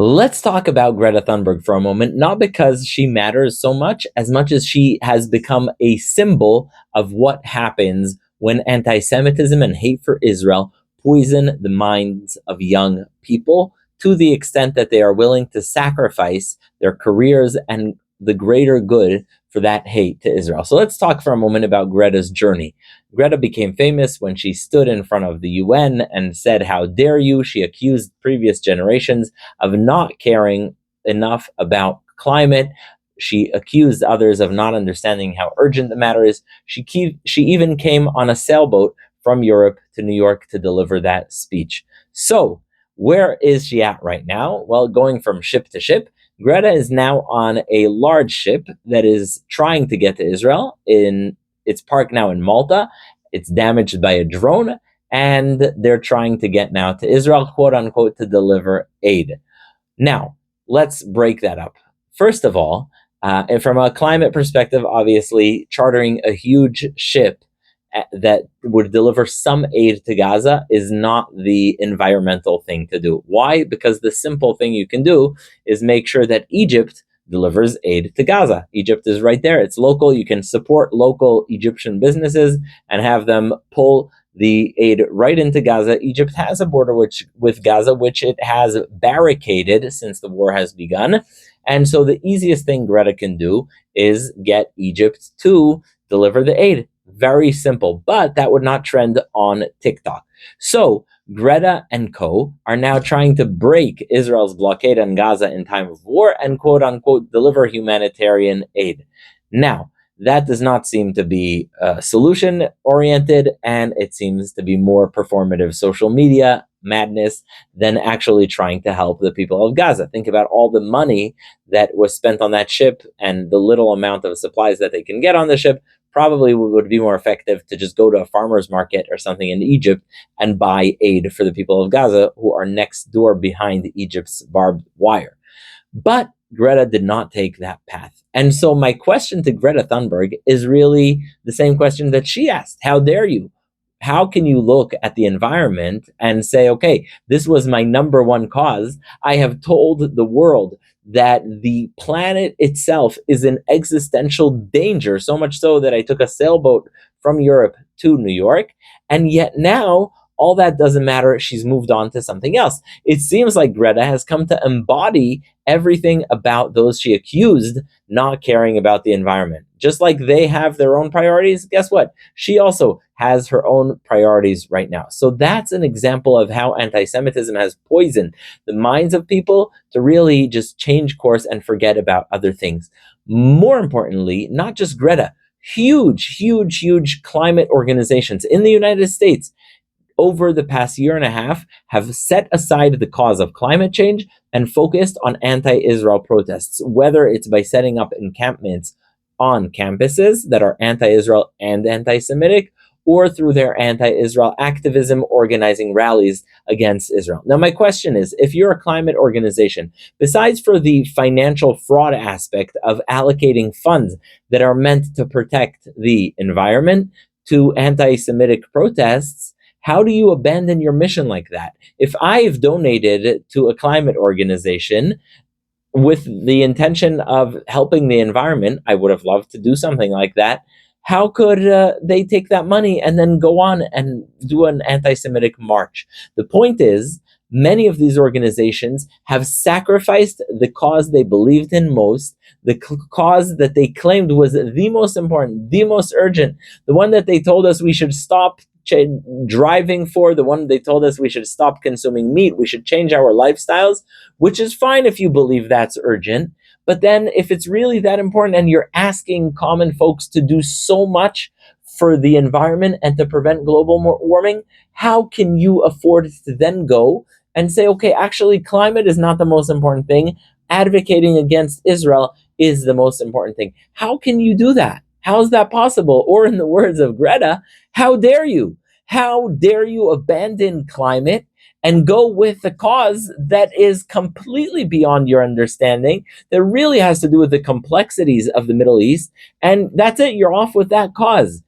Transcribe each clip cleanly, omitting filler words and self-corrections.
Let's talk about Greta Thunberg for a moment, not because she matters so much, as much as she has become a symbol of what happens when anti Semitism and hate for Israel poison the minds of young people to the extent that they are willing to sacrifice their careers and the greater good for that hate to Israel. So let's talk for a moment about Greta's journey. Greta became famous when she stood in front of the UN and said, "How dare you?" She accused previous generations of not caring enough about climate. She accused others of not understanding how urgent the matter is. She even came on a sailboat from Europe to New York to deliver that speech. So, where is she at right now? Well, going from ship to ship, Greta is now on a large ship that is trying to get to Israel. It's parked now in Malta. It's damaged by a drone, and they're trying to get now to Israel, quote unquote, to deliver aid. Now, let's break that up. First of all, and from a climate perspective, obviously, chartering a huge ship that would deliver some aid to Gaza is not the environmental thing to do. Why? Because the simple thing you can do is make sure that Egypt delivers aid to Gaza. Egypt is right there. It's local. You can support local Egyptian businesses and have them pull the aid right into Gaza. Egypt has a border with Gaza, which it has barricaded since the war has begun. And so the easiest thing Greta can do is get Egypt to deliver the aid. Very simple, but that would not trend on TikTok. So Greta and co are now trying to break Israel's blockade on Gaza in time of war and quote unquote deliver humanitarian aid. Now, that does not seem to be solution oriented, and it seems to be more performative social media madness than actually trying to help the people of Gaza. Think about all the money that was spent on that ship and the little amount of supplies that they can get on the ship. Probably would be more effective to just go to a farmer's market or something in Egypt and buy aid for the people of Gaza who are next door behind Egypt's barbed wire. But Greta did not take that path. And so my question to Greta Thunberg is really the same question that she asked. How dare you? How can you look at the environment and say, okay, this was my number one cause? I have told the world that the planet itself is in existential danger, so much so that I took a sailboat from Europe to New York. And yet now, all that doesn't matter. She's moved on to something else. It seems like Greta has come to embody everything about those she accused not caring about the environment. Just like they have their own priorities, guess what? She also has her own priorities right now. So that's an example of how anti-Semitism has poisoned the minds of people to really just change course and forget about other things. More importantly, not just Greta, huge climate organizations in the United States over the past year and a half have set aside the cause of climate change and focused on anti-Israel protests, whether it's by setting up encampments on campuses that are anti-Israel and anti-Semitic, or through their anti-Israel activism, organizing rallies against Israel. Now, my question is, if you're a climate organization, besides for the financial fraud aspect of allocating funds that are meant to protect the environment to anti-Semitic protests, how do you abandon your mission like that? If I've donated to a climate organization with the intention of helping the environment, I would have loved to do something like that. How could they take that money and then go on and do an anti-Semitic march? The point is, many of these organizations have sacrificed the cause they believed in most, the cause that they claimed was the most important, the most urgent, the one that they told us we should stop driving for, the one they told us we should stop consuming meat, we should change our lifestyles, which is fine if you believe that's urgent. But then if it's really that important and you're asking common folks to do so much for the environment and to prevent global warming, how can you afford to then go and say, okay, actually climate is not the most important thing. Advocating against Israel is the most important thing. How can you do that? How is that possible? Or in the words of Greta, how dare you? How dare you abandon climate and go with a cause that is completely beyond your understanding, that really has to do with the complexities of the Middle East, and that's it, you're off with that cause.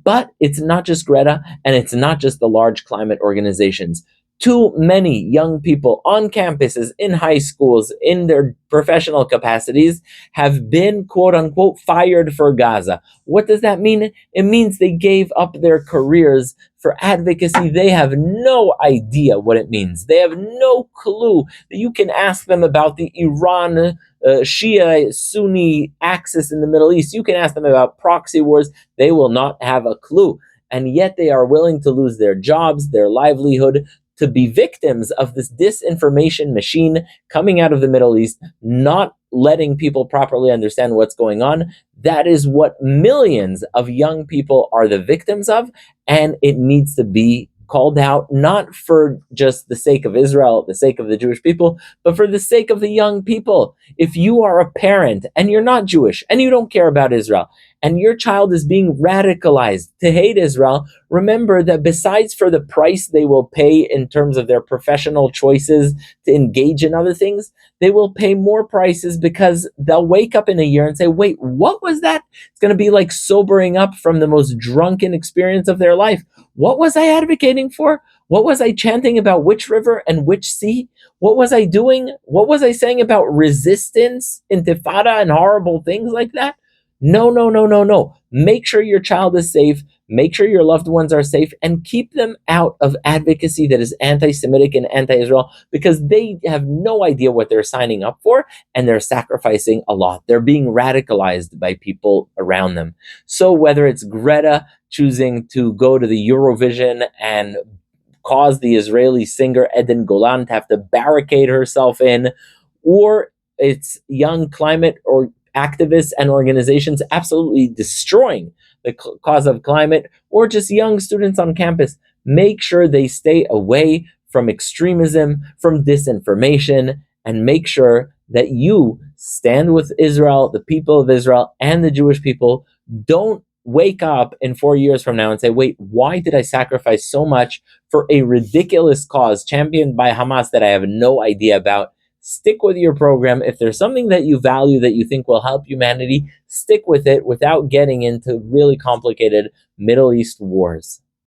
But it's not just Greta, and it's not just the large climate organizations. Too many young people on campuses, in high schools, in their professional capacities, have been quote unquote fired for Gaza. What does that mean? It means they gave up their careers for advocacy. They have no idea what it means. They have no clue. You can ask them about the Iran Shia Sunni axis in the Middle East. You can ask them about proxy wars. They will not have a clue. And yet they are willing to lose their jobs, their livelihood, to be victims of this disinformation machine coming out of the Middle East, not letting people properly understand what's going on. That is what millions of young people are the victims of, and it needs to be called out, not for just the sake of Israel, the sake of the Jewish people, but for the sake of the young people. If you are a parent and you're not Jewish and you don't care about Israel, and your child is being radicalized to hate Israel, remember that besides for the price they will pay in terms of their professional choices to engage in other things, they will pay more prices because they'll wake up in a year and say, wait, what was that? It's going to be like sobering up from the most drunken experience of their life. What was I advocating for? What was I chanting about which river and which sea? What was I doing? What was I saying about resistance, intifada, and horrible things like that? No, no, no, no, no. Make sure your child is safe. Make sure your loved ones are safe and keep them out of advocacy that is anti Semitic and anti Israel because they have no idea what they're signing up for and they're sacrificing a lot. They're being radicalized by people around them. So, whether it's Greta choosing to go to the Eurovision and cause the Israeli singer Eden Golan to have to barricade herself in, or it's young climate or activists and organizations absolutely destroying the cause of climate, or just young students on campus. Make sure they stay away from extremism, from disinformation, and make sure that you stand with Israel, the people of Israel, and the Jewish people. Don't wake up in 4 years from now and say, wait, why did I sacrifice so much for a ridiculous cause championed by Hamas that I have no idea about? Stick with your program. If there's something that you value that you think will help humanity, stick with it without getting into really complicated Middle East wars.